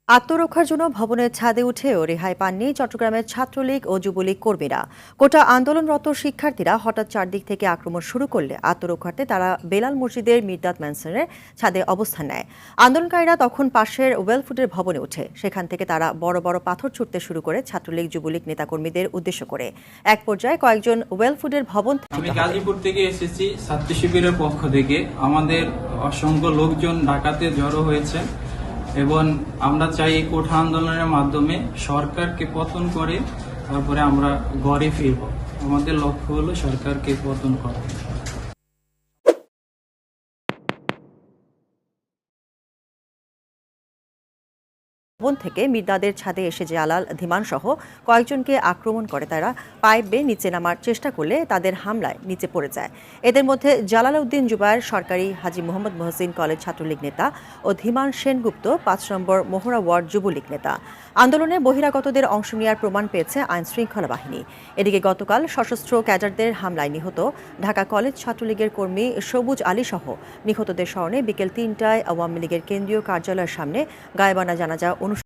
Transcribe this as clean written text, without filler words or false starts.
আত্মরক্ষার জন্য ভবনের ছাদে উঠেও রেহাই পাননি চট্টগ্রামের ছাত্রলীগ ও যুবলীগ কর্মীরা। কোটা আন্দোলনরত শিক্ষার্থীরা হঠাৎ চারদিক থেকে আক্রমণ শুরু করলে আত্মরক্ষার্থে তারা বেলাল মসজিদের মির্দাত ম্যানসনের ছাদে অবস্থান নেয়। আন্দোলনকারীরা তখন পাশের ওয়েলফুডের ভবনে ওঠে। সেখান থেকে তারা বড় বড় পাথর ছুটতে শুরু করে ছাত্রলীগ যুবলীগ নেতাকর্মীদের উদ্দেশ্য করে। এক পর্যায়ে কয়েকজন ওয়েলফুডের ভবন আমি গাজীপুর থেকে এসেছি ছাত্র শিবিরের পক্ষ থেকে। আমাদের অসংখ্য লোকজন ঢাকাতে জড়ো হয়েছে এবং আমরা চাই এই কোঠা আন্দোলনের মাধ্যমে সরকারকে পতন করে তারপরে আমরা ঘরে ফিরব। আমাদের লক্ষ্য হলো সরকারকে পতন করা। ভবন থেকে মির্দাদের ছাদে এসে জালাল ধিমান সহ কয়েকজনকে আক্রমণ করে। তারা পাইপ বেয়ে নিচে নামার চেষ্টা করলে তাদের হামলায় নিচে পড়ে যায়। এদের মধ্যে জালাল উদ্দিন জুবায়ের সরকারি হাজী মোহাম্মদ মহসিন কলেজ ছাত্রলীগ নেতা ও ধীমান সেনগুপ্ত ৫ নম্বর মোহরা ওয়ার্ড যুবলীগ নেতা। আন্দোলনে বহিরাগতদের অংশ নেওয়ার প্রমাণ পেয়েছে আইন শৃঙ্খলা বাহিনী। এদিকে গতকাল সশস্ত্র ক্যাডারদের হামলায় নিহত ঢাকা কলেজ ছাত্রলীগের কর্মী সবুজ আলী সহ নিহতদের স্মরণে বিকেল ৩টায় আওয়ামী লীগের কেন্দ্রীয় কার্যালয়ের সামনে গায়েবানা জানাজা অনুষ্ঠিত